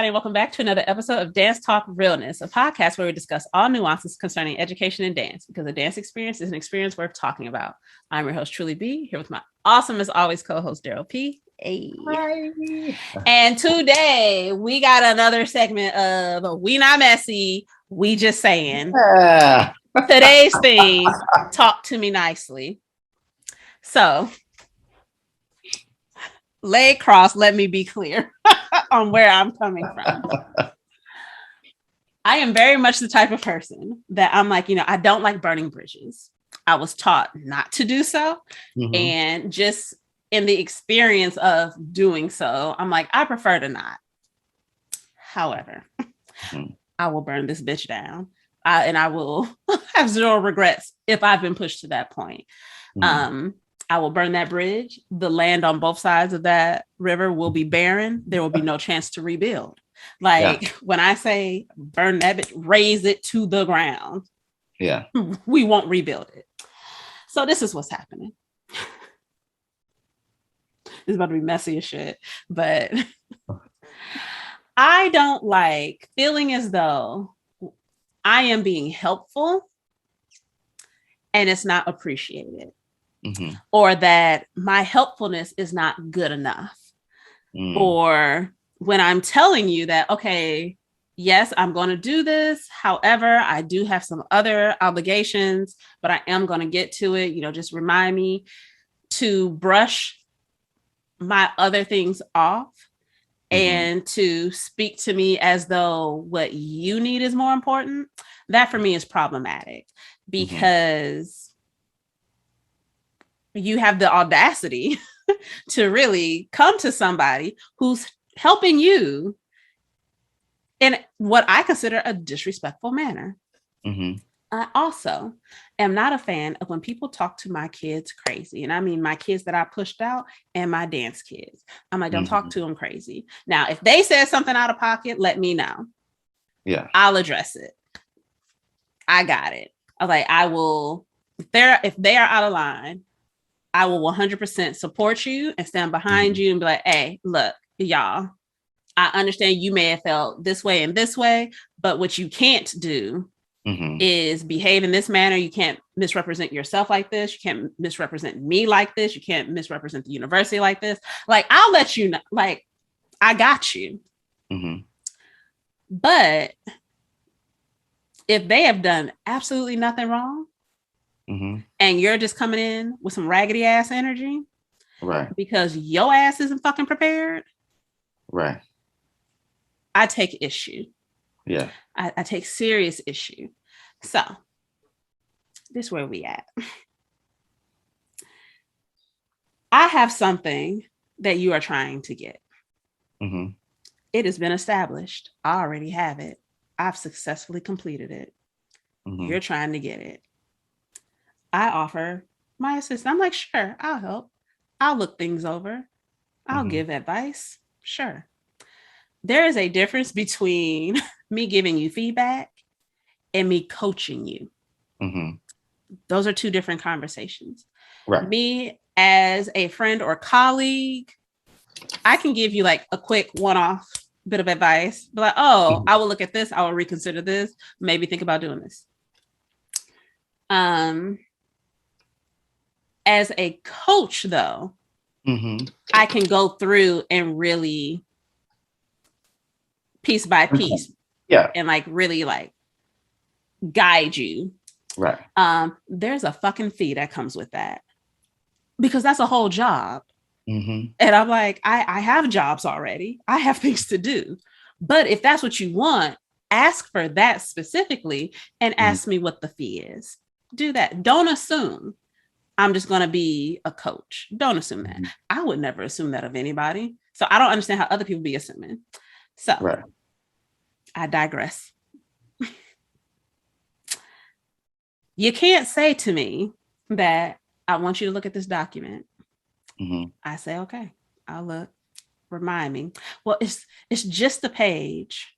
everybody, and welcome back to another episode of Dance Talk Realness, a podcast where we discuss all nuances concerning education and dance, because a dance experience is an experience worth talking about. I'm your host, Truly B, here with my awesome, as always, co-host, Daryl P. Hey. Hi. And today, we got another segment of We Not Messy, We Just Saying. Yeah. Today's theme, Talk to Me Nicely. So, leg cross, let me be clear on where I'm coming from. I am very much the type of person that I'm like, I don't like burning bridges. I was taught not to do so. Mm-hmm. And just in the experience of doing so, I'm like, I prefer to not. However, I will burn this bitch down. And I will have zero regrets if I've been pushed to that point. I will burn that bridge. The land on both sides of that river will be barren. There will be no chance to rebuild. When I say burn that bitch, raise it to the ground. Yeah. We won't rebuild it. So this is what's happening. It's about to be messy as shit, but I don't like feeling as though I am being helpful and it's not appreciated. Mm-hmm. Or that my helpfulness is not good enough. Or when I'm telling you that, okay, yes, I'm going to do this. However, I do have some other obligations, but I am going to get to it. Just remind me to brush my other things off and to speak to me as though what you need is more important. That for me is problematic because you have the audacity to really come to somebody who's helping you in what I consider a disrespectful manner. I also am not a fan of when people talk to my kids crazy. And I mean, my kids that I pushed out and my dance kids. I'm like, don't talk to them crazy. Now, if they said something out of pocket, let me know. Yeah. I'll address it. I got it. I was like, I will, if they are out of line, I will 100% support you and stand behind you and be like, hey, look, y'all, I understand you may have felt this way and this way, but what you can't do is behave in this manner. You can't misrepresent yourself like this. You can't misrepresent me like this. You can't misrepresent the university like this. Like, I'll let you know, like, I got you. But if they have done absolutely nothing wrong, and you're just coming in with some raggedy ass energy, right? Because your ass isn't fucking prepared, right? I take issue. Yeah, I take serious issue. So this is where we at. I have something that you are trying to get. It has been established. I already have it. I've successfully completed it. You're trying to get it. I offer my assistance. I'm like, sure, I'll help. I'll look things over. I'll give advice. Sure. There is a difference between me giving you feedback and me coaching you. Those are two different conversations. Right. Me as a friend or colleague, I can give you like a quick one-off bit of advice. Be like, oh, I will look at this. I will reconsider this. Maybe think about doing this. As a coach, though, I can go through and really piece by piece, and like really like guide you. Right. There's a fucking fee that comes with that because that's a whole job. And I'm like, I have jobs already. I have things to do. But if that's what you want, ask for that specifically and ask me what the fee is. Do that. Don't assume I'm just going to be a coach. Don't assume that. I would never assume that of anybody. So I don't understand how other people be assuming. So I digress. You can't say to me that I want you to look at this document. I say, okay, I'll look. Remind me. Well, it's just a page.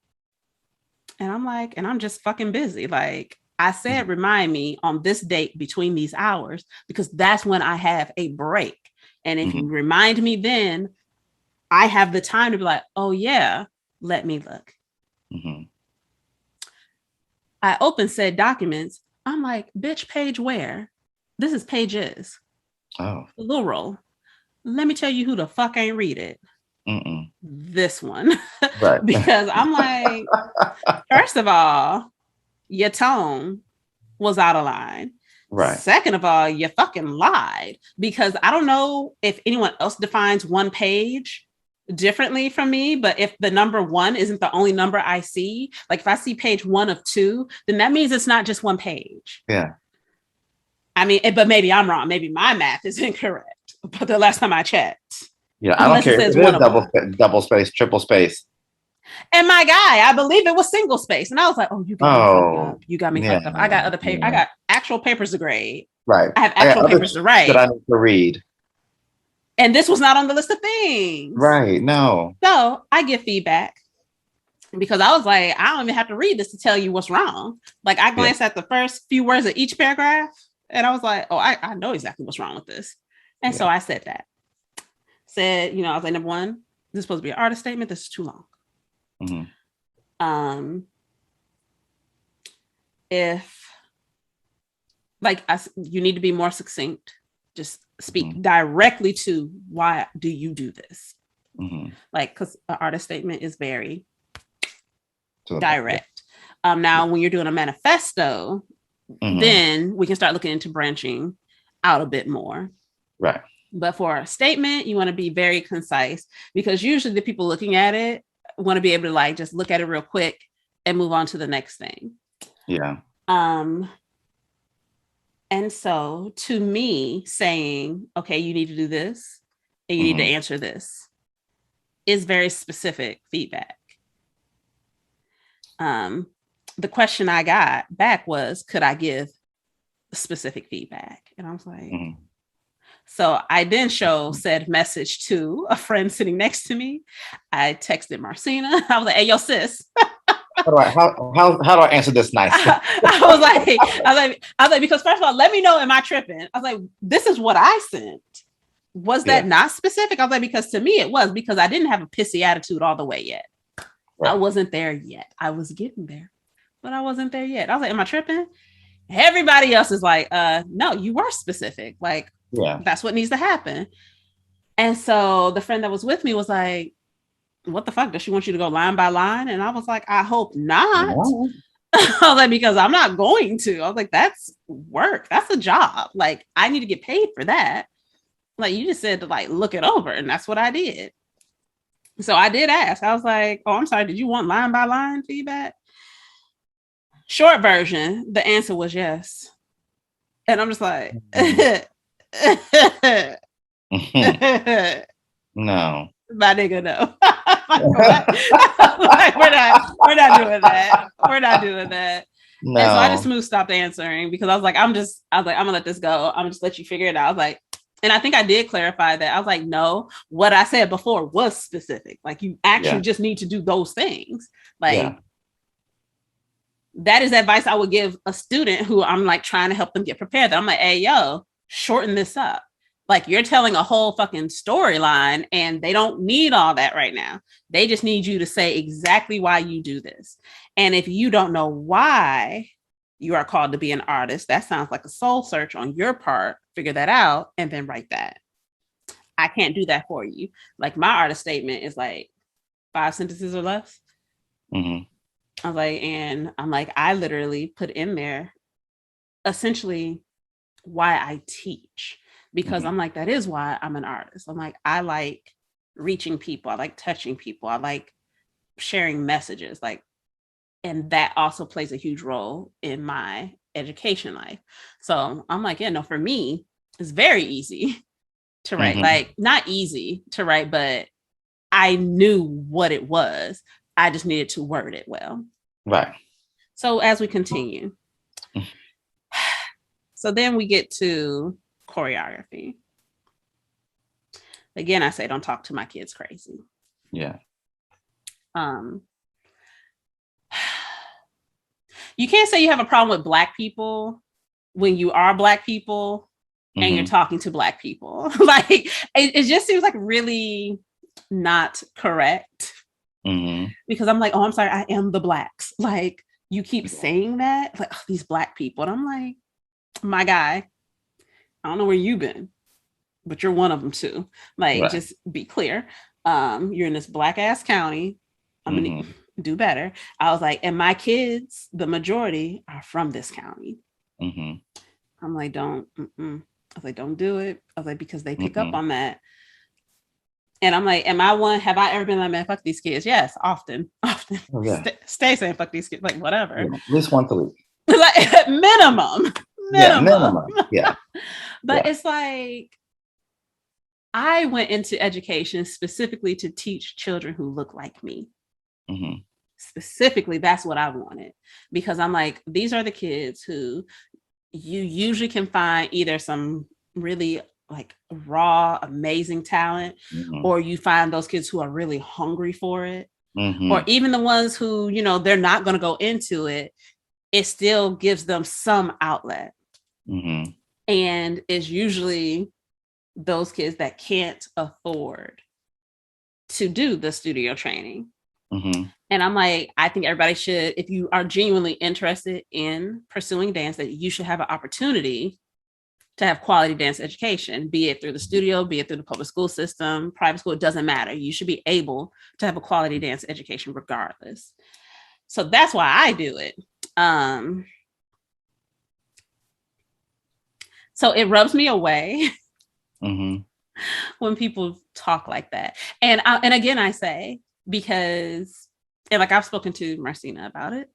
And I'm like, and I'm just fucking busy. Like, I said, remind me on this date between these hours, because that's when I have a break. And if you remind me then, I have the time to be like, oh yeah, Let me look. Mm-hmm. I open said documents. I'm like, bitch, page where? This is pages. Oh. Plural. Let me tell you who the fuck ain't read it. Mm-mm. This one. Right. Because I'm like, first of all, your tone was out of line. Right. Second of all, you fucking lied, because I don't know if anyone else defines one page differently from me, but if the number one isn't the only number I see, like if I see page 1 of 2, then that means it's not just one page. Yeah. I mean, but maybe I'm wrong. Maybe my math is incorrect. But the last time I checked, Yeah, I don't care if it is double space, triple space. And my guy, I believe it was single space. And I was like, oh, you got me fucked up. You got me fucked up. I got other paper. I got actual papers to grade. Right. I have actual papers to write. That I need to read. And this was not on the list of things. Right. No. So I give feedback because I was like, I don't even have to read this to tell you what's wrong. Like I glanced at the first few words of each paragraph and I was like, oh, I know exactly what's wrong with this. And so I said that. Said, I was like, number one, this is supposed to be an artist statement. This is too long. Mm-hmm. If you need to be more succinct, just speak directly to why do you do this? Like, because an artist statement is very direct. Now, when you're doing a manifesto, then we can start looking into branching out a bit more. Right. But for a statement, you want to be very concise, because usually the people looking at it want to be able to like just look at it real quick and move on to the next thing. Yeah. And so to me, saying, okay, you need to do this and you need to answer this is very specific feedback. The question I got back was, could I give specific feedback? And I was like, so I then show said message to a friend sitting next to me. I texted Marcina. I was like, hey, yo, sis. How do I answer this nicely? I was like, because first of all, let me know, am I tripping? I was like, this is what I sent. Was that not specific? I was like, because to me it was, because I didn't have a pissy attitude all the way yet. Right. I wasn't there yet. I was getting there, but I wasn't there yet. I was like, am I tripping? Everybody else is like, no, you were specific. Like, that's what needs to happen. And so the friend that was with me was like, what the fuck? Does she want you to go line by line? And I was like, I hope not. No. I was like, because I'm not going to. I was like, that's work. That's a job. Like, I need to get paid for that. Like, you just said to like look it over. And that's what I did. So I did ask. I was like, oh, I'm sorry. Did you want line by line feedback? Short version, the answer was yes. And I'm just like, no. My nigga, no. Like, we're not doing that. We're not doing that. No. And so I just smooth stopped answering, because I was like, I'm gonna let this go. I'm just let you figure it out. I was like, and I think I did clarify that. I was like, no, what I said before was specific. Like, you actually just need to do those things. Like, that is advice I would give a student who I'm like trying to help them get prepared. That I'm like, hey, yo, shorten this up. Like, you're telling a whole fucking storyline and they don't need all that right now. They just need you to say exactly why you do this. And if you don't know why you are called to be an artist, that sounds like a soul search on your part. Figure that out and then write that. I can't do that for you. Like, my artist statement is like 5 sentences or less. I was like, and I'm like, I literally put in there essentially why I teach. Because I'm like, that is why I'm an artist. I'm like, I like reaching people. I like touching people. I like sharing messages. Like, and that also plays a huge role in my education life. So I'm like, yeah, no, for me, it's very easy to write. Like, not easy to write, but I knew what it was. I just needed to word it well. Right. So as we continue, so then we get to choreography. Again, I say, don't talk to my kids crazy. Yeah. You can't say you have a problem with Black people when you are Black people and you're talking to Black people. Like, it just seems like really not correct Because I'm like, oh, I'm sorry, I am the blacks. Like, you keep saying that, like, oh, these black people. And I'm like, my guy, I don't know where you've been, but you're one of them too. Like, just be clear. You're in this black ass county. I'm gonna do better. I was like, and my kids, the majority are from this county. I'm like, don't. I was like, don't do it. I was like, because they pick up on that. And I'm like, have I ever been like, man, fuck these kids? Yes, often. Oh, yeah. Stay saying fuck these kids, like whatever. Yeah, at least once a week. Like minimum. Yeah, minimum. Yeah. But it's like, I went into education specifically to teach children who look like me. Specifically, that's what I wanted. Because I'm like, these are the kids who you usually can find either some really like raw, amazing talent, or you find those kids who are really hungry for it, or even the ones who, you know, they're not going to go into it. It still gives them some outlet. And it's usually those kids that can't afford to do the studio training. And I'm like, I think everybody should, if you are genuinely interested in pursuing dance, that you should have an opportunity to have quality dance education, be it through the studio, be it through the public school system, private school, it doesn't matter. You should be able to have a quality dance education regardless. So that's why I do it. So it rubs me away when people talk like that. And again, I say, because, and like I've spoken to Marcina about it.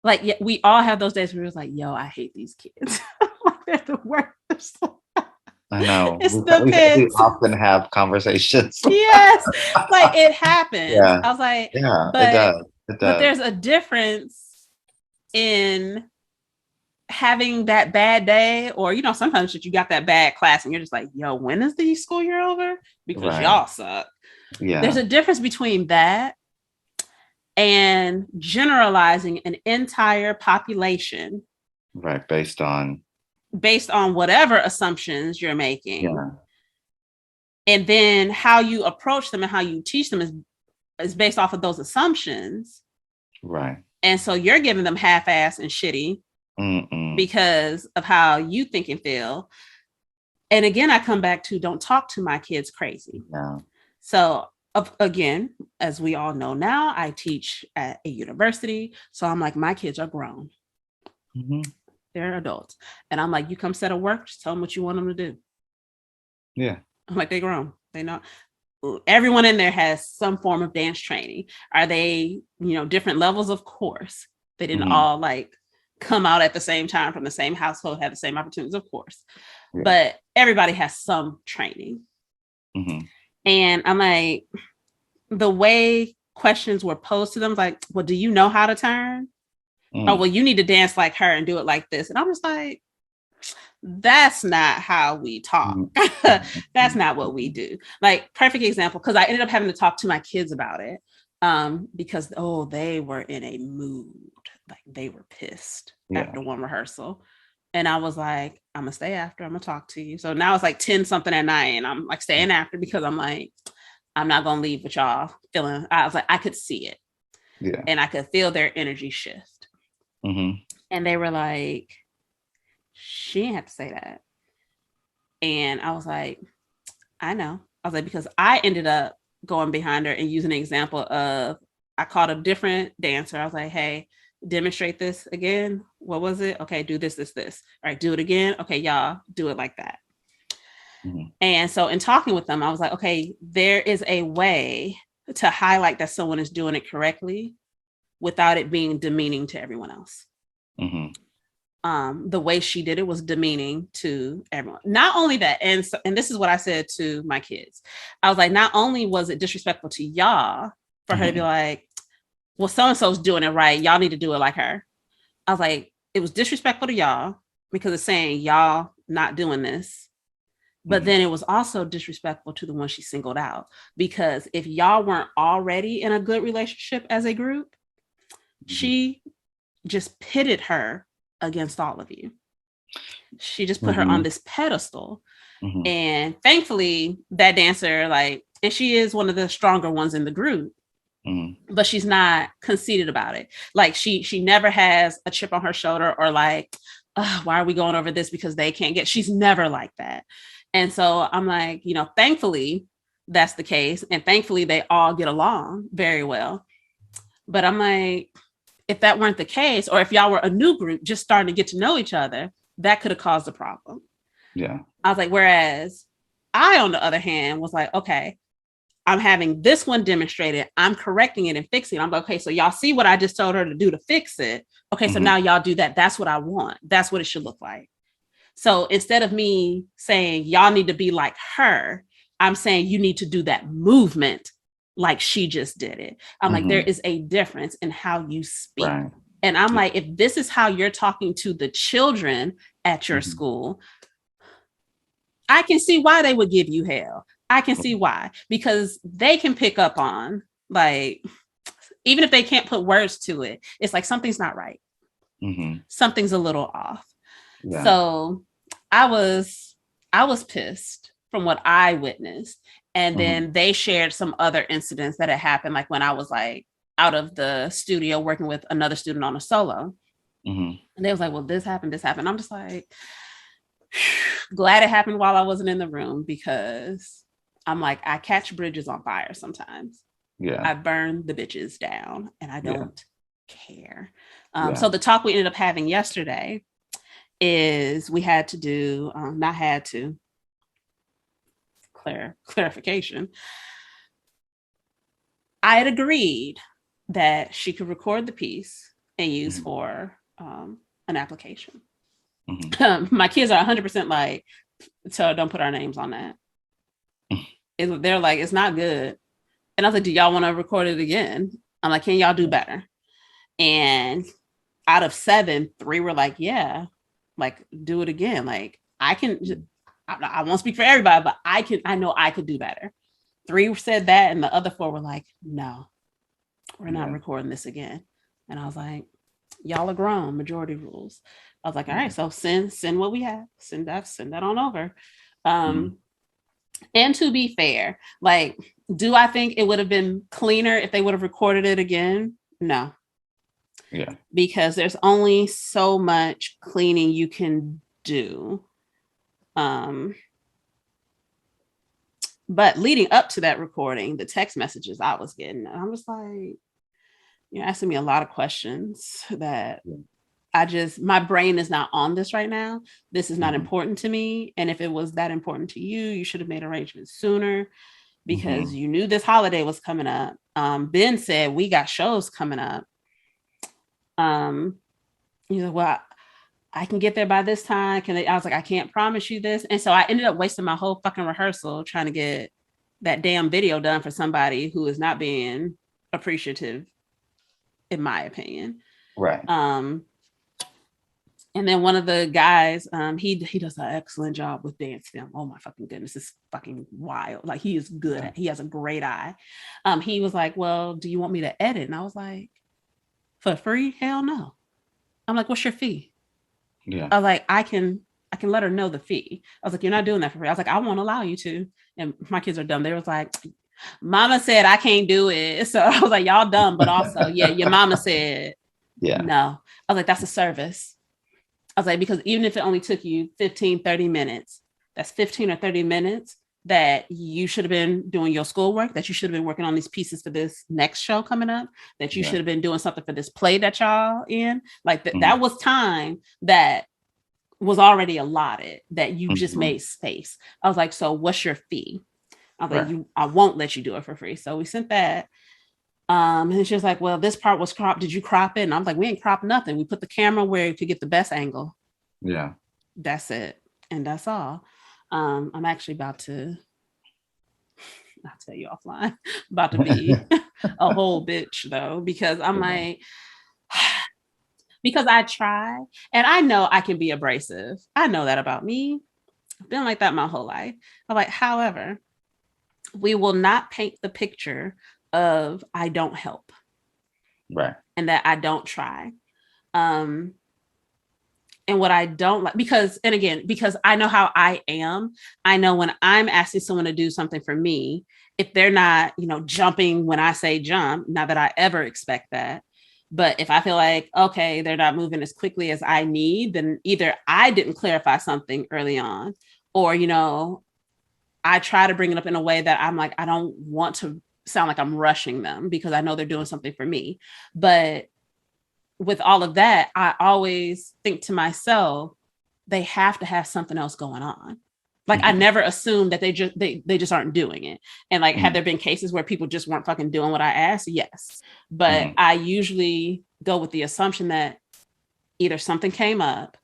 Like, yeah, we all have those days where it's like, yo, I hate these kids. They're the worst. I know. We often have conversations. Yes, like it happens. Yeah. I was like, yeah, but, it does. But there's a difference in having that bad day, or, you know, sometimes you got that bad class and you're just like, yo, when is the school year over? Because y'all suck. Yeah. There's a difference between that and generalizing an entire population. Right. Based on whatever assumptions you're making. Yeah. And then how you approach them and how you teach them is based off of those assumptions. Right. And so you're giving them half-ass and shitty because of how you think and feel. And again, I come back to, don't talk to my kids crazy. No. So again, as we all know now, I teach at a university. So I'm like, my kids are grown. They're adults. And I'm like, you come set of work, just tell them what you want them to do. Yeah. I'm like, they grown. They know. Everyone in there has some form of dance training. Are they, you know, different levels? Of course. They didn't all like come out at the same time from the same household, have the same opportunities, of course. Yeah. But everybody has some training. And I'm like, the way questions were posed to them, like, well, do you know how to turn? Oh, well, you need to dance like her and do it like this. And I'm just like, that's not how we talk. That's not what we do. Like, perfect example, because I ended up having to talk to my kids about it because, they were in a mood. Like, they were pissed after one rehearsal. And I was like, I'm going to stay after. I'm going to talk to you. So now it's like 10 something at night. And I'm like staying after because I'm like, I'm not going to leave with y'all feeling. I was like, I could see it. Yeah. And I could feel their energy shift. And they were like, she didn't have to say that. And I was like, I know. I was like, because I ended up going behind her and using an example of, I called a different dancer. I was like, hey, demonstrate this again. What was it? Okay, do this. All right, do it again. Okay, y'all, do it like that. And so in talking with them, I was like, okay, there is a way to highlight that someone is doing it correctly without it being demeaning to everyone else. The way she did it was demeaning to everyone. Not only that, and this is what I said to my kids. I was like, not only was it disrespectful to y'all for her to be like, well, so-and-so's doing it right, y'all need to do it like her. I was like, it was disrespectful to y'all because it's saying y'all not doing this. But then it was also disrespectful to the one she singled out, because if y'all weren't already in a good relationship as a group, she just pitted her against all of you. She just put her on this pedestal. And thankfully that dancer, like, and she is one of the stronger ones in the group. Mm-hmm. But she's not conceited about it. Like she never has a chip on her shoulder or like, why are we going over this because they can't get. She's never like that. And so I'm like, you know, thankfully that's the case, and thankfully they all get along very well. But I'm like, if that weren't the case, or if y'all were a new group just starting to get to know each other, that could have caused a problem. Yeah. I was like, whereas I, on the other hand, was like, okay, I'm having this one demonstrated. I'm correcting it and fixing it. I'm like, okay, so y'all see what I just told her to do to fix it. Okay, so now y'all do that. That's what I want. That's what it should look like. So instead of me saying y'all need to be like her, I'm saying you need to do that movement like she just did it. I'm like, there is a difference in how you speak. Right. And I'm like, if this is how you're talking to the children at your school, I can see why they would give you hell. I can see why, because they can pick up on, like, even if they can't put words to it, it's like something's not right. Something's a little off. Yeah. So I was pissed from what I witnessed. And then they shared some other incidents that had happened, like when I was like out of the studio working with another student on a solo. And they was like, well, this happened. I'm just like, glad it happened while I wasn't in the room, because I'm like, I catch bridges on fire sometimes. Yeah. I burn the bitches down and I don't care. So the talk we ended up having yesterday is we had to do, clarification. I had agreed that she could record the piece and use for an application. My kids are 100% like, so don't put our names on that. They're like, it's not good. And I was like, do y'all want to record it again? I'm like, can y'all do better? And out of 7, 3 were like, yeah, like do it again. Like I won't speak for everybody, but I know I could do better. 3 said that, and the other 4 were like, no, we're not recording this again. And I was like, y'all are grown, majority rules. I was like, all right, so send what we have, send that on over. And to be fair, like, do I think it would have been cleaner if they would have recorded it again? No. Yeah. Because there's only so much cleaning you can do. But leading up to that recording, the text messages I was getting, I'm just like, you're asking me a lot of questions that my brain is not on this right now. This is not important to me. And if it was that important to you, you should have made arrangements sooner, because you knew this holiday was coming up. Ben said, we got shows coming up. He's like, well, I can get there by this time. I was like, I can't promise you this. And so I ended up wasting my whole fucking rehearsal trying to get that damn video done for somebody who is not being appreciative, in my opinion. Right. And then one of the guys, he does an excellent job with dance film. Oh my fucking goodness, it's fucking wild. Like, he is good. He has a great eye. He was like, well, do you want me to edit? And I was like, for free? Hell no. I'm like, what's your fee? Yeah. I was like, I can let her know the fee. I was like, you're not doing that for free. I was like, I won't allow you to. And my kids are dumb. They was like, mama said I can't do it. So I was like, y'all dumb, but also, yeah, your mama said no. I was like, that's a service. I was like, because even if it only took you 15, 30 minutes, that's 15 or 30 minutes that you should have been doing your schoolwork, that you should have been working on these pieces for this next show coming up, that you should have been doing something for this play that y'all in. Like that was time that was already allotted, that you just made space. I was like, so what's your fee? I was like, I won't let you do it for free. So we sent that. And she was like, well, this part was cropped. Did you crop it? And I'm like, we ain't cropped nothing. We put the camera where you could get the best angle. Yeah. That's it. And that's all. I'm actually about to, I'll tell you offline, about to be a whole bitch though, because I'm like, because I try, and I know I can be abrasive. I know that about me. I've been like that my whole life. I'm like, however, we will not paint the picture of I don't help. Right. And that I don't try. And And what I don't like, because I know how I am, I know when I'm asking someone to do something for me, if they're not, jumping when I say jump, not that I ever expect that. But if I feel like, okay, they're not moving as quickly as I need, then either I didn't clarify something early on, or, I try to bring it up in a way that I'm like, I don't want to sound like I'm rushing them because I know they're doing something for me. But with all of that, I always think to myself, they have to have something else going on. Like, I never assumed that they just aren't doing it. And like, have there been cases where people just weren't fucking doing what I asked? Yes. But I usually go with the assumption that either something came up,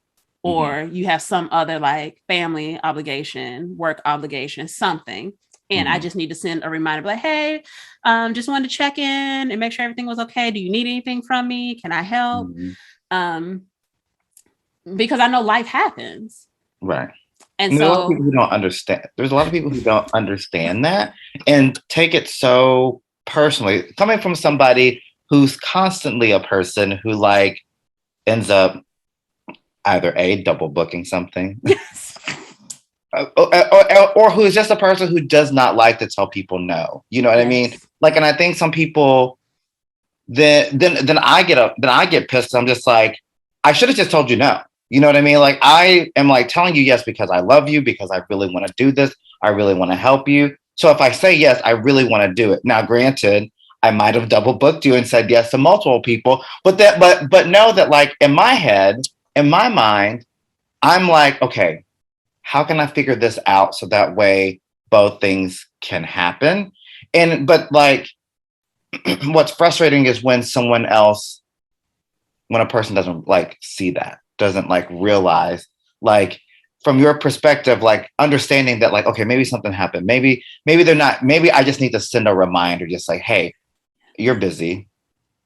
or you have some other like family obligation, work obligation, something. And I just need to send a reminder like, hey, just wanted to check in and make sure everything was okay. Do you need anything from me? Can I help? Because I know life happens. Right. And there's a lot of people who don't understand. There's a lot of people who don't understand that and take it so personally. Coming from somebody who's constantly a person who like ends up either double booking something, yes, or who is just a person who does not like to tell people no. You know what I mean? Like, and I think some people then I get pissed. I'm just like, I should have just told you no. You know what I mean? Like, I am like telling you yes because I love you, because I really want to do this. I really want to help you. So if I say yes, I really want to do it. Now, granted, I might have double booked you and said yes to multiple people, but know that like in my head, in my mind, I'm like, okay, how can I figure this out so that way both things can happen? But like, what's frustrating is when a person doesn't like see that, doesn't like realize, like from your perspective, like understanding that like, okay, maybe something happened. Maybe they're not, maybe I just need to send a reminder, just like, hey, you're busy.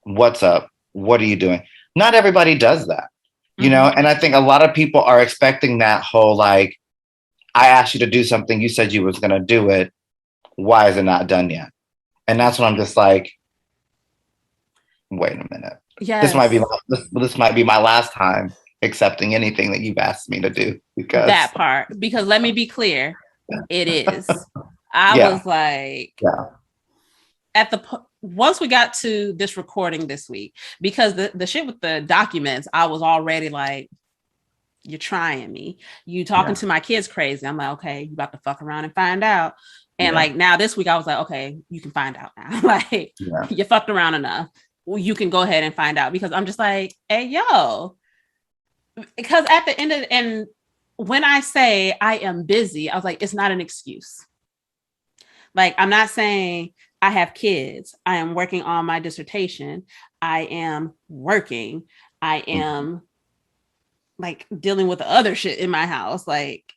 What's up? What are you doing? Not everybody does that, And I think a lot of people are expecting that whole, like, I asked you to do something. You said you was going to do it. Why is it not done yet? And that's when I'm just like, wait a minute. Yes. This might be my last time accepting anything that you've asked me to do, because that part, because let me be clear, it is. I was like, once we got to this recording this week, because the shit with the documents, I was already like, you're trying me. You talking to my kids crazy. I'm like, okay, you about to fuck around and find out. And like now this week, I was like, okay, you can find out now. Like, you fucked around enough. Well, you can go ahead and find out, because I'm just like, hey, yo. Because at the end of and when I say I am busy, I was like, it's not an excuse. Like, I'm not saying I have kids. I am working on my dissertation. I am working. I am like dealing with the other shit in my house. Like,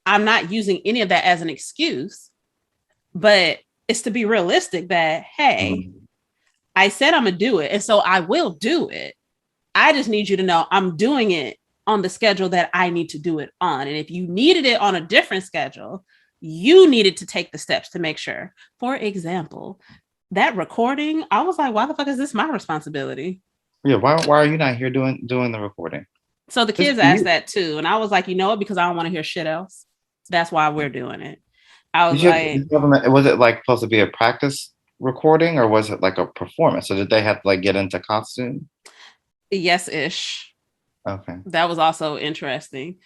I'm not using any of that as an excuse, but it's to be realistic that, hey, I said I'm gonna do it, and so I will do it. I just need you to know I'm doing it on the schedule that I need to do it on. And if you needed it on a different schedule, you needed to take the steps to make sure. For example, that recording, I was like, why the fuck is this my responsibility? Yeah, why are you not here doing the recording? So the kids asked that too. And I was like, you know what? Because I don't want to hear shit else. That's why we're doing it. I was like, was it like supposed to be a practice recording, or was it like a performance? So did they have to like get into costume? Yes-ish. Okay. That was also interesting.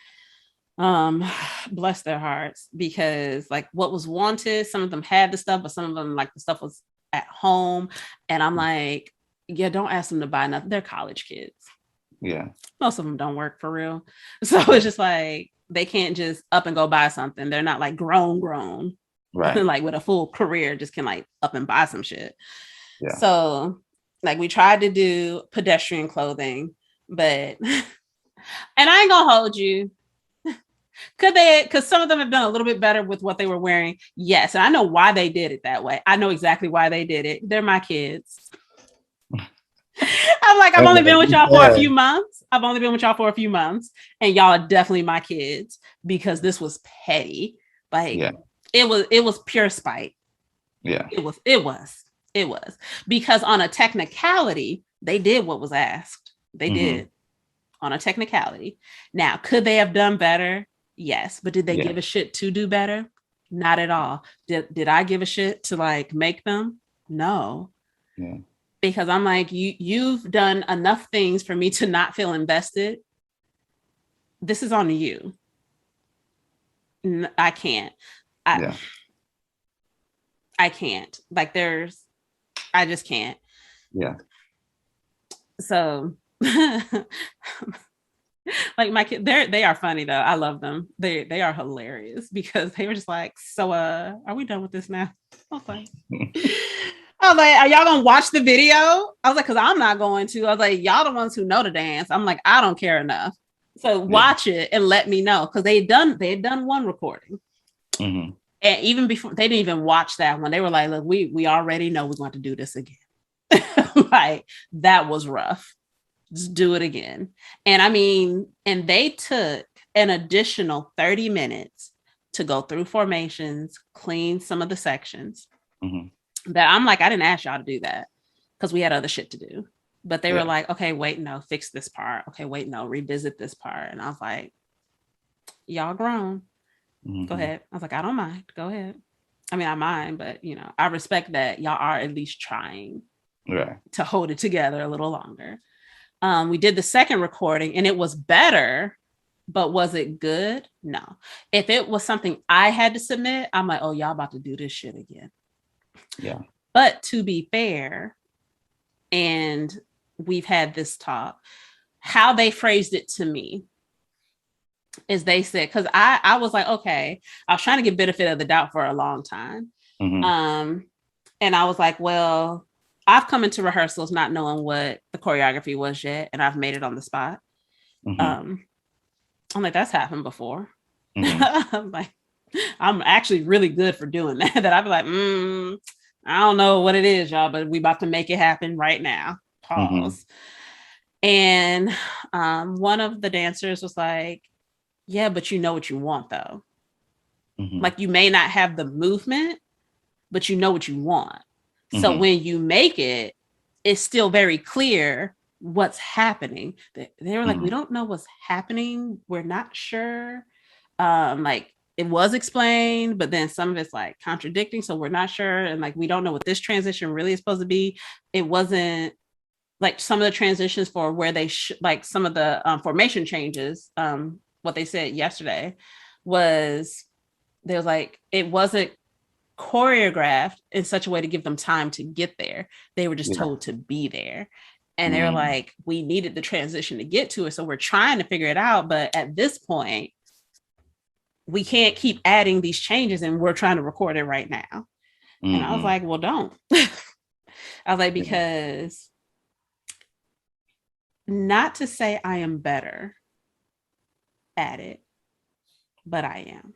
Bless their hearts, because like what was wanted, some of them had the stuff, but some of them like the stuff was at home. And I'm like, yeah, don't ask them to buy nothing. They're college kids. Yeah. Most of them don't work for real. So it's just like, they can't just up and go buy something. They're not like grown. Right. Like with a full career, just can like up and buy some shit. Yeah. So like we tried to do pedestrian clothing, but, and I ain't gonna hold you. Because some of them have done a little bit better with what they were wearing. Yes. And I know why they did it that way. I know exactly why they did it. They're my kids. I'm like, I've only been with y'all for a few months. And y'all are definitely my kids, because this was petty. Like, it was pure spite. Yeah. It was. Because on a technicality, they did what was asked. They did. on a technicality. Now, could they have done better? Yes. But did they give a shit to do better? Not at all. Did I give a shit to like make them? No. Yeah. Because I'm like, you've done enough things for me to not feel invested. This is on you. I can't. I can't. Like I just can't. Yeah. So like my kid, they are funny though. I love them. They are hilarious because they were just like, so are we done with this now? I was like, are y'all gonna watch the video? I was like, because I'm not going to. I was like, y'all the ones who know the dance. I'm like, I don't care enough. So watch it and let me know. Because they had done one recording. Mm-hmm. And even before they didn't even watch that one, they were like, look, we already know we're going to do this again. Like, that was rough. Just do it again. And I mean, and they took an additional 30 minutes to go through formations, clean some of the sections. Mm-hmm. That I'm like, I didn't ask y'all to do that because we had other shit to do. But they were like, okay, wait, no, fix this part. Okay, wait, no, revisit this part. And I was like, y'all grown. Mm-hmm. Go ahead. I was like, I don't mind. Go ahead. I mean, I mind, but you know, I respect that y'all are at least trying to hold it together a little longer. We did the second recording and it was better, but was it good? No. If it was something I had to submit, I'm like, oh, y'all about to do this shit again. Yeah. But to be fair, and we've had this talk, how they phrased it to me is they said, because I was like, okay, I was trying to get benefit of the doubt for a long time. Mm-hmm. And I was like, well, I've come into rehearsals not knowing what the choreography was yet, and I've made it on the spot. Mm-hmm. I'm like, that's happened before. Mm-hmm. I'm like, I'm actually really good for doing that. That I'd be like, I don't know what it is, y'all, but we about to make it happen right now. Pause. Mm-hmm. And one of the dancers was like, yeah, but you know what you want though. Mm-hmm. Like, you may not have the movement, but you know what you want. So mm-hmm. when you make it, it's still very clear what's happening. They were like, mm-hmm. we don't know what's happening. We're not sure. Like, it was explained, but then some of it's like contradicting. So we're not sure. And like, we don't know what this transition really is supposed to be. It wasn't like some of the transitions for where they like some of the formation changes. What they said yesterday was, there was like, it wasn't choreographed in such a way to give them time to get there. They were just told to be there. And they were like, we needed the transition to get to it. So we're trying to figure it out. But at this point, we can't keep adding these changes and we're trying to record it right now. Mm-hmm. And I was like, well, don't. I was like, because not to say I am better at it, but I am.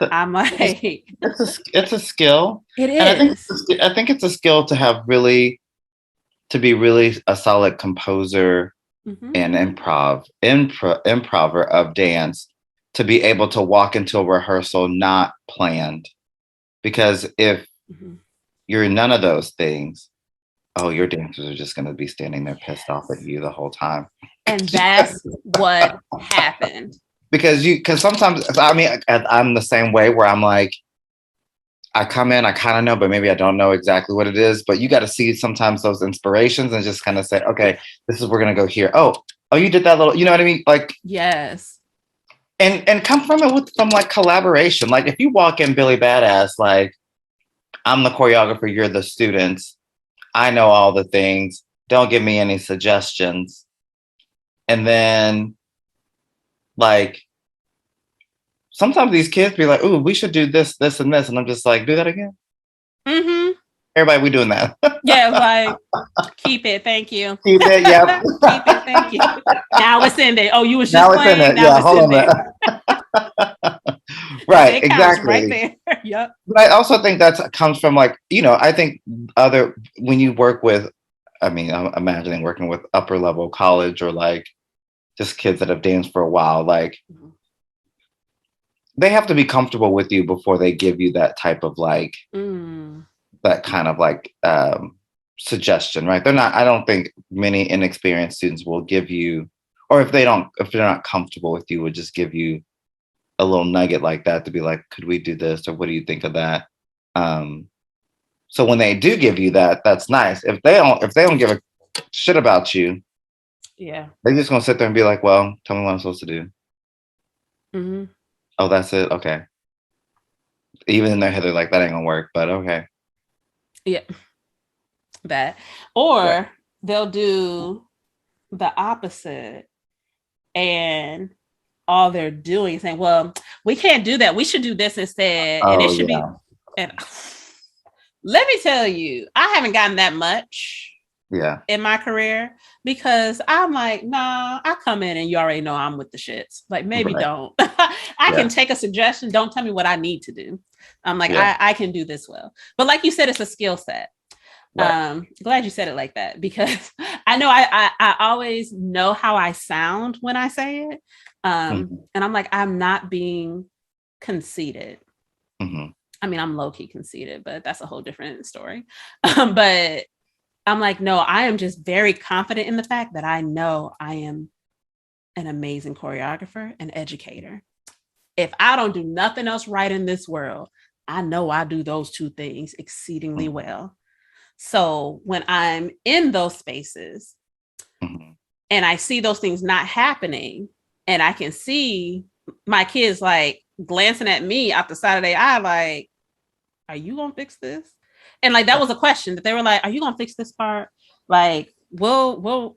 I'm like, it's a skill. It is. And I think it's a skill to have to be really a solid composer mm-hmm. and improver of dance, to be able to walk into a rehearsal not planned. Because if mm-hmm. you're none of those things, oh, your dancers are just going to be standing there pissed off at you the whole time. And that's what happened. Because sometimes, I mean, I'm the same way where I'm like, I come in, I kind of know, but maybe I don't know exactly what it is. But you got to see sometimes those inspirations and just kind of say, okay, we're going to go here. Oh, you did that little, you know what I mean? Like, yes. And come from it with some like collaboration. Like, if you walk in Billy Badass, like, I'm the choreographer, you're the students. I know all the things. Don't give me any suggestions. And then, like, sometimes these kids be like, ooh, we should do this, this, and this. And I'm just like, do that again? Mm-hmm. Everybody, we doing that. Yeah, like, keep it, thank you. Keep it, yeah. Keep it, thank you. Now it's in there. Oh, you was just playing? Now yeah, hold on there. Right, exactly. Right there. Yep. But I also think that comes from, like, you know, I think when you work with, I mean, I'm imagining working with upper level college or like just kids that have danced for a while, like, mm-hmm. they have to be comfortable with you before they give you that type of like, that kind of like suggestion, right? I don't think many inexperienced students will give you, or if they're not comfortable with you, would just give you a little nugget like that to be like, could we do this? Or what do you think of that? So when they do give you that, that's nice. If they don't give a shit about you, yeah, they're just gonna sit there and be like, well, tell me what I'm supposed to do. mm-hmm. Oh, that's it. Okay. Even in their head, they're like, that ain't gonna work, but okay. Yeah. That. Or Yeah. they'll do the opposite, and all they're doing is saying, well, we can't do that. We should do this instead. And it Oh should yeah. be, and let me tell you, I haven't gotten that much in my career, because I'm like, nah, I come in and you already know I'm with the shits. Like, maybe Right. don't. I can take a suggestion. Don't tell me what I need to do. I'm like, I can do this well. But like you said, it's a skill set. Right. Glad you said it like that, because I know I always know how I sound when I say it. And I'm like, I'm not being conceited. Mm-hmm. I mean, I'm low-key conceited, but that's a whole different story. But I'm like, no, I am just very confident in the fact that I know I am an amazing choreographer and educator. If I don't do nothing else right in this world, I know I do those two things exceedingly well. So when I'm in those spaces and I see those things not happening, and I can see my kids like glancing at me out the side of their eye, like, are you gonna fix this? And like, that was a question that they were like, are you gonna fix this part? Like, we'll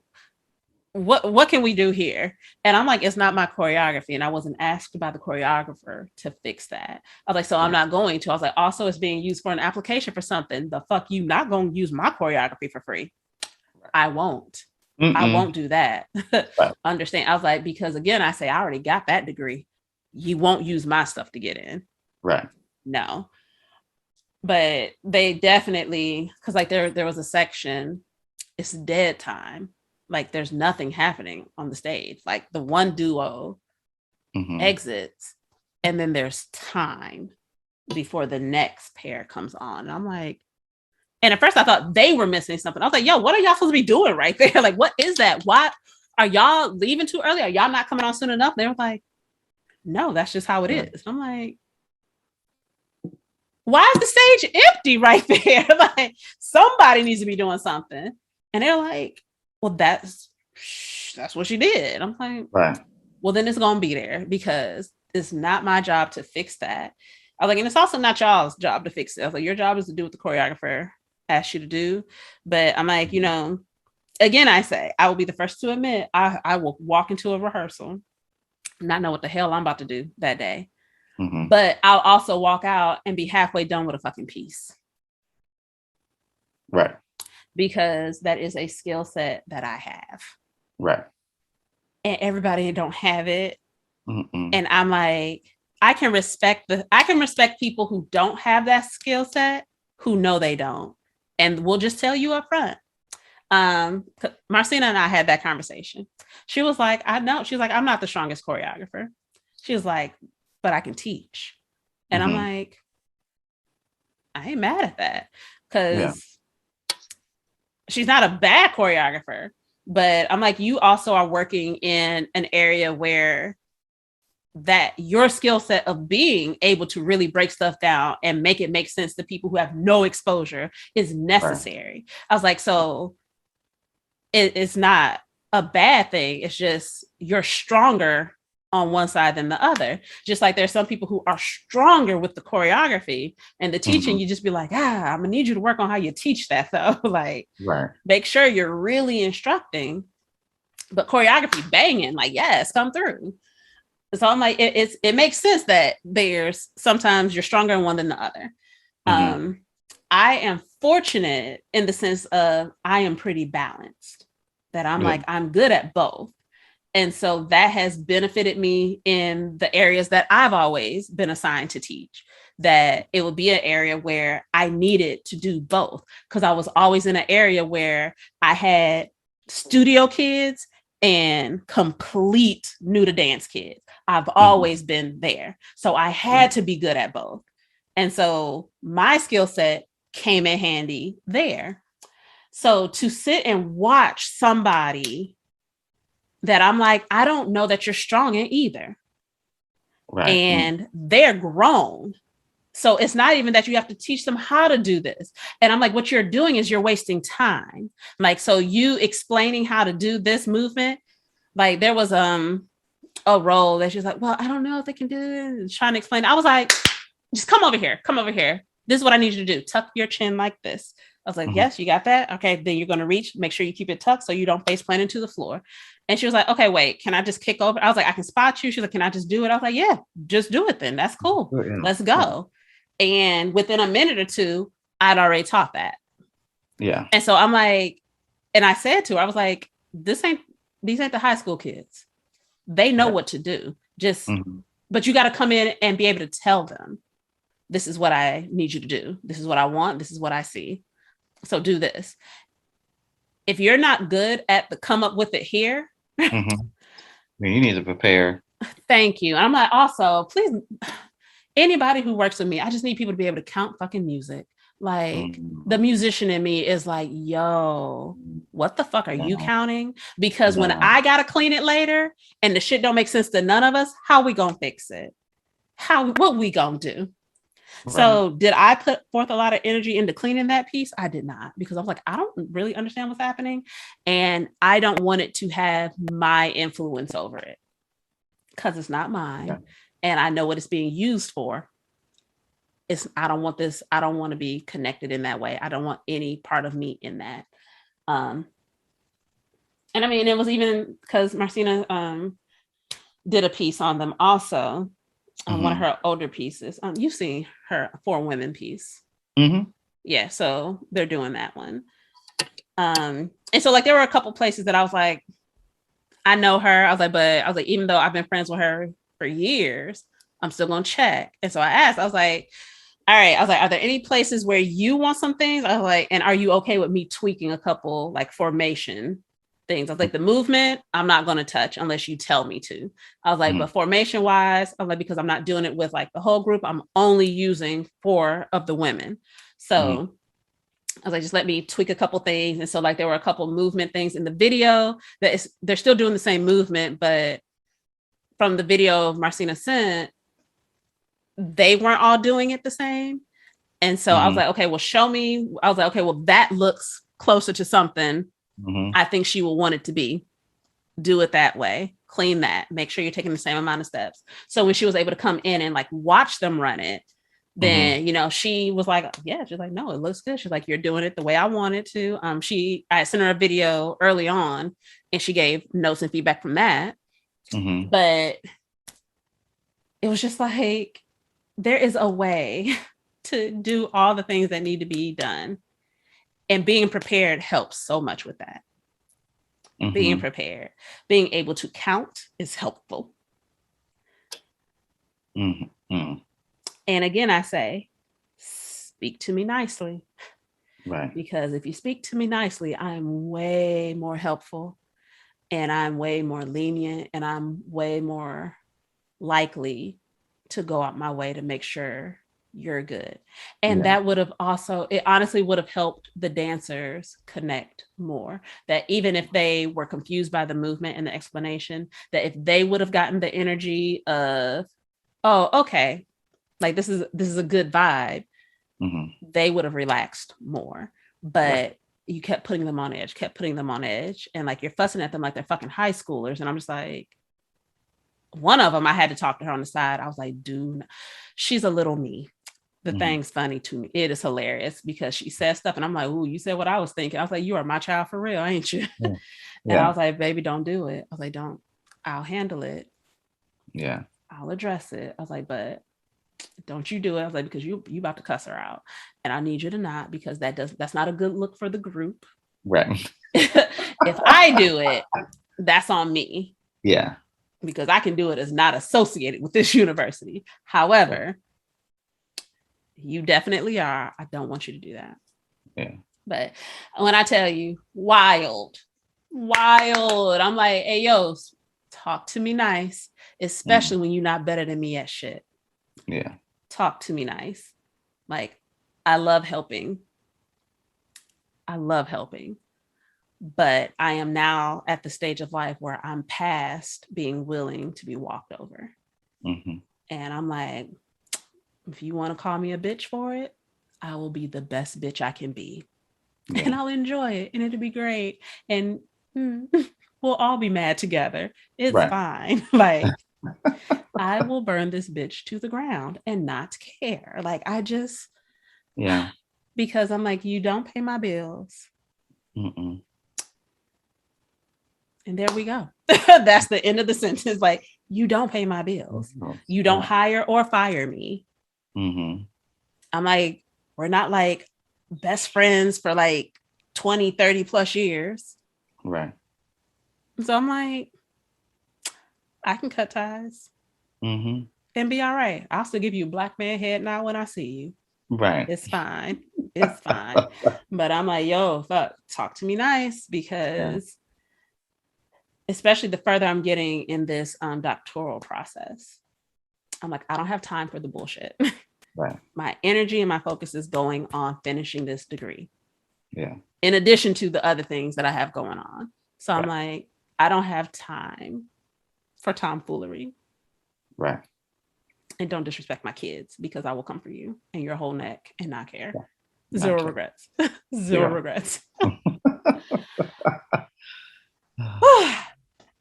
what can we do here? And I'm like, it's not my choreography. And I wasn't asked by the choreographer to fix that. I was like, so I'm not going to. I was like, also, it's being used for an application for something. The fuck you not going to use my choreography for free. I won't. I won't do that. Understand? I was like, because again, I say, I already got that degree. You won't use my stuff to get in. Right. No. But they definitely, because like there was a section, it's dead time. Like, there's nothing happening on the stage. Like, the one duo exits, and then there's time before the next pair comes on. And I'm like, and at first I thought they were missing something. I was like, yo, what are y'all supposed to be doing right there? Like, what is that? Why are y'all leaving too early? Are y'all not coming on soon enough? They were like, no, that's just how it is. I'm like, why is the stage empty right there? Like, somebody needs to be doing something. And they're like, well, that's what she did. I'm like, well, then it's gonna be there, because it's not my job to fix that. I was like, and it's also not y'all's job to fix it. I was like, your job is to do what the choreographer asked you to do. But I'm like, you know, again, I say, I will be the first to admit, I will walk into a rehearsal, not know what the hell I'm about to do that day. But I'll also walk out and be halfway done with a fucking piece. Right. Because that is a skill set that I have. Right. And everybody don't have it. And I'm like, I can respect people who don't have that skill set, who know they don't. And we'll just tell you up front. Marcina and I had that conversation. She was like, I know. She was like, I'm not the strongest choreographer. She was like, but I can teach. And I'm like, I ain't mad at that, because she's not a bad choreographer. But I'm like, you also are working in an area where that your skill set of being able to really break stuff down and make it make sense to people who have no exposure is necessary. I was like, so it's not a bad thing. It's just you're stronger on one side than the other. Just like there's some people who are stronger with the choreography and the teaching, you just be like, I'm gonna need you to work on how you teach that though. Like, make sure you're really instructing, but choreography banging, like, yes, come through. So I'm like, it makes sense that there's sometimes you're stronger in one than the other. I am fortunate in the sense of I am pretty balanced, that I'm like, I'm good at both. And so that has benefited me in the areas that I've always been assigned to teach, that it would be an area where I needed to do both, because I was always in an area where I had studio kids and complete new to dance kids. I've always been there. So I had to be good at both. And so my skill set came in handy there. So to sit and watch somebody that I'm like, I don't know that you're strong in either. Right. And they're grown. So it's not even that you have to teach them how to do this. And I'm like, what you're doing is you're wasting time. Like, so you explaining how to do this movement, like there was a role that she's like, well, I don't know if they can do it. And trying to explain. I was like, just come over here. Come over here. This is what I need you to do. Tuck your chin like this. I was like, yes, you got that. Okay, then you're going to reach. Make sure you keep it tucked so you don't face plant into the floor. And she was like, okay, wait, can I just kick over? I was like, I can spot you. She's like, can I just do it? I was like, yeah, just do it then. That's cool. Let's go. And within a minute or two, I'd already taught that. Yeah. And so I'm like, and I said to her, I was like, these ain't the high school kids. They know what to do. Just, but you got to come in and be able to tell them, this is what I need you to do. This is what I want. This is what I see. So do this. If you're not good at the come up with it here, you need to prepare. Thank you. And I'm like, also, please, anybody who works with me, I just need people to be able to count fucking music. Like the musician in me is like, yo, what the fuck are you counting? Because when I gotta clean it later and the shit don't make sense to none of us, how we gonna fix it? What we gonna do? Right. So did I put forth a lot of energy into cleaning that piece? I did not, because I was like, I don't really understand what's happening. And I don't want it to have my influence over it because it's not mine. Yeah. And I know what it's being used for. I don't want this. I don't want to be connected in that way. I don't want any part of me in that. And I mean, it was even because Marcina did a piece on them also. One of her older pieces. You've seen her For Women piece. Yeah, so they're doing that one. And so like there were a couple places that I was like, I know her. I was like, even though I've been friends with her for years, I'm still gonna check. And so I asked, I was like, all right, I was like, are there any places where you want some things? I was like, and are you okay with me tweaking a couple like formation things? I was like, the movement, I'm not going to touch unless you tell me to. I was like, but formation wise, I was like, because I'm not doing it with like the whole group, I'm only using 4 of the women. So I was like, just let me tweak a couple things. And so like there were a couple movement things in the video that they're still doing the same movement, but from the video Marcina sent, they weren't all doing it the same. And so I was like, okay, well, show me. I was like, okay, well, that looks closer to something I think she will want it to be. Do it that way. Clean that. Make sure you're taking the same amount of steps. So when she was able to come in and like watch them run it, then, you know, she was like, yeah, she's like, no, it looks good. She's like, you're doing it the way I want it to. I sent her a video early on and she gave notes and feedback from that. But it was just like, there is a way to do all the things that need to be done. And being prepared helps so much with that. Being prepared, being able to count is helpful. And again, I say, speak to me nicely. Right. Because if you speak to me nicely, I'm way more helpful and I'm way more lenient and I'm way more likely to go out my way to make sure you're good. And that would have also, it honestly would have helped the dancers connect more. That even if they were confused by the movement and the explanation, that if they would have gotten the energy of, oh, okay, like this is a good vibe, they would have relaxed more. But you kept putting them on edge, and like you're fussing at them like they're fucking high schoolers. And I'm just like, one of them, I had to talk to her on the side. I was like, dude, she's a little me. The thing's funny to me. It is hilarious because she says stuff and I'm like, ooh, you said what I was thinking. I was like, you are my child for real, ain't you? And I was like, baby, don't do it. I was like, don't, I'll handle it. Yeah. I'll address it. I was like, but don't you do it. I was like, because you about to cuss her out. And I need you to not, because that's not a good look for the group. Right. If I do it, that's on me. Yeah. Because I can do it as not associated with this university. However, you definitely are. I don't want you to do that. Yeah. But when I tell you wild, I'm like, hey, yo, talk to me nice, especially when you're not better than me at shit. Yeah. Talk to me nice. Like, I love helping. I love helping. But I am now at the stage of life where I'm past being willing to be walked over. Mm-hmm. And I'm like, if you want to call me a bitch for it, I will be the best bitch I can be. Yeah. And I'll enjoy it. And it'll be great. And we'll all be mad together. It's fine. Like, I will burn this bitch to the ground and not care. Like, I just, because I'm like, you don't pay my bills. Mm-mm. And there we go. That's the end of the sentence. Like, you don't pay my bills. You don't hire or fire me. Mm-hmm. I'm like, we're not like best friends for like 20, 30 plus years. Right. So I'm like, I can cut ties and be all right. I'll still give you a black man head now when I see you. Right. It's fine. It's fine. But I'm like, yo, fuck, talk to me nice, because especially the further I'm getting in this doctoral process, I'm like, I don't have time for the bullshit. Right. My energy and my focus is going on finishing this degree. Yeah. In addition to the other things that I have going on. So I'm like, I don't have time for tomfoolery. Right. And don't disrespect my kids, because I will come for you and your whole neck and not care. Yeah. Zero regrets. Zero regrets.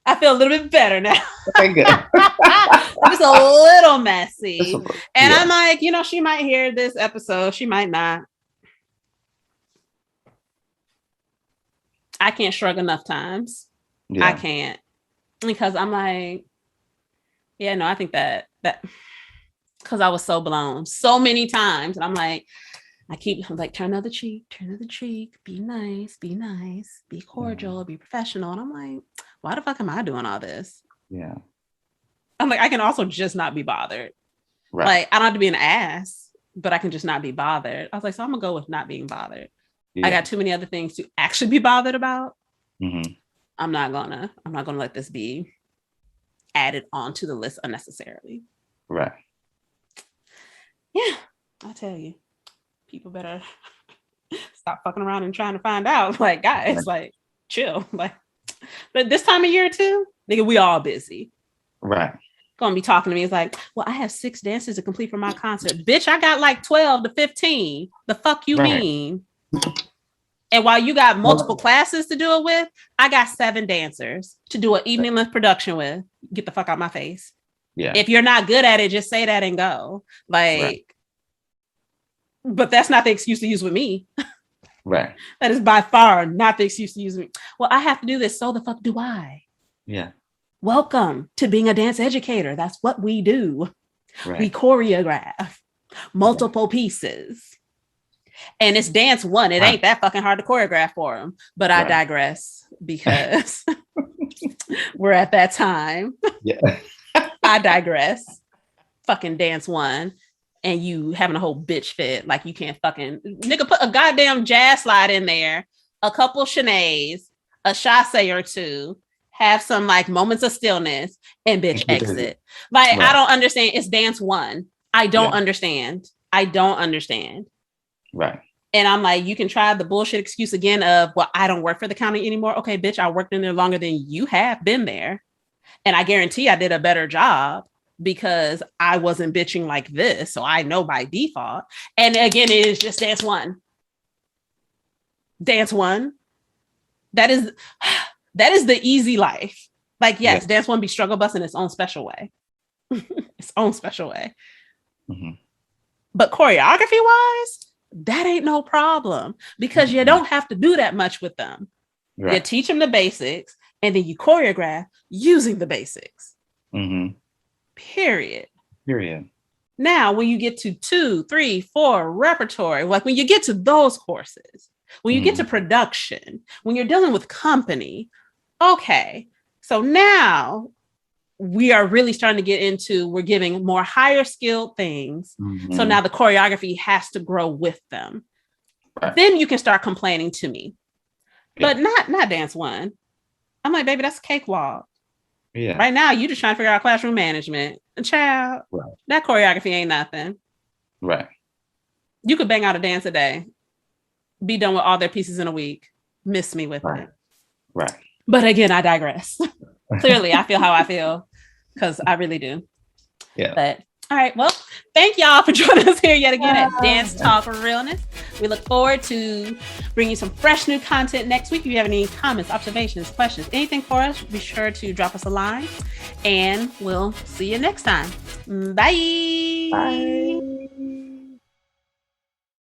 I feel a little bit better now. Okay, good. I'm just a little messy. And I'm like, she might hear this episode. She might not. I can't shrug enough times. Yeah. I can't. Because I'm like, I think that because I was so blown so many times. And I'm like, I'm like, turn the other cheek, be nice, be cordial, be professional. And I'm like, why the fuck am I doing all this? Yeah. I'm like, I can also just not be bothered. Right. Like, I don't have to be an ass, but I can just not be bothered. I was like, so I'm gonna go with not being bothered. Yeah. I got too many other things to actually be bothered about. Mm-hmm. I'm not gonna let this be added onto the list unnecessarily. Right. Yeah, I tell you, people better stop fucking around and trying to find out. Like, guys, like, chill. Like, but this time of year too, nigga, we all busy. Right. Gonna be talking to me. It's like, well, I have 6 dances to complete for my concert. Bitch, I got like 12 to 15. The fuck you mean? And while you got multiple classes to do it with, I got 7 dancers to do an evening length production with. Get the fuck out my face. Yeah. If you're not good at it, just say that and go. Like, but that's not the excuse to use with me. Right. That is by far not the excuse to use me. Well, I have to do this. So the fuck do I? Yeah. Welcome to being a dance educator. That's what we do. Right. We choreograph multiple pieces. And it's dance 1. It ain't that fucking hard to choreograph for them. But I digress, because we're at that time. Yeah. I digress. Fucking dance 1. And you having a whole bitch fit. Like, you can't fucking... Nigga, put a goddamn jazz slide in there. A couple Sineads. A chasse or 2. Have some, like, moments of stillness. And bitch, exit. Like, I don't understand. It's dance 1. I don't understand. I don't understand. Right. And I'm like, you can try the bullshit excuse again of, well, I don't work for the county anymore. Okay, bitch, I worked in there longer than you have been there. And I guarantee I did a better job, because I wasn't bitching like this. So I know by default. And again, it is just dance 1. Dance 1. That is the easy life. Like, yes, dance 1 be struggle bus in its own special way. Its own special way. Mm-hmm. But choreography wise, that ain't no problem, because you don't have to do that much with them. Right. You teach them the basics, and then you choreograph using the basics. Mm-hmm. Period. Now, when you get to 2, 3, 4 repertory, like when you get to those courses, when you get to production, when you're dealing with company, okay. So now we are really starting to get into, we're giving more higher skilled things. Mm-hmm. So now the choreography has to grow with them. Right. Then you can start complaining to me, but not dance 1. I'm like, baby, that's a cakewalk. Yeah. Right now, you just trying to figure out classroom management. And child, that choreography ain't nothing. Right. You could bang out a dance a day. be done with all their pieces in a week. Miss me with it. Right. But again, I digress. Clearly, I feel how I feel because I really do. Yeah. But all right. Well, thank y'all for joining us here yet again at Dance Talk Realness. We look forward to bringing you some fresh new content next week. If you have any comments, observations, questions, anything for us, be sure to drop us a line and we'll see you next time. Bye. Bye.